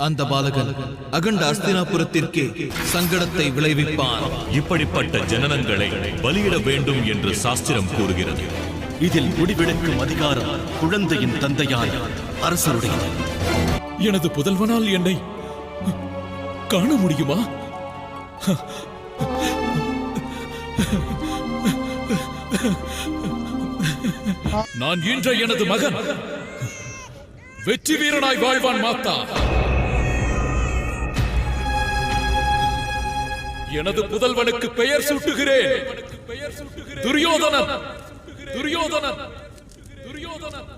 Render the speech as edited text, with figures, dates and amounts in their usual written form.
அந்த பாலகன் அகண்ட அஸ்தினாபுரத்திற்கே சங்கடத்தை விளைவிப்பான். இப்படிப்பட்ட ஜனனங்களை பலியிட வேண்டும் என்று சாஸ்திரம் கூறுகிறது. இதில் முடிவெடுக்கும் அதிகாரம் குழந்தையின் தந்தையாய அரசருடையது. எனது புதல்வனால் என்னை காண முடியுமா? நான் ஈன்ற எனது மகன் வெற்றி வீரனாய் வாழ்வான் மாத்தா. எனது புதல்வனுக்கு பெயர் சூட்டுகிறேன். துரியோதனன், துரியோதனன், துரியோதனன்.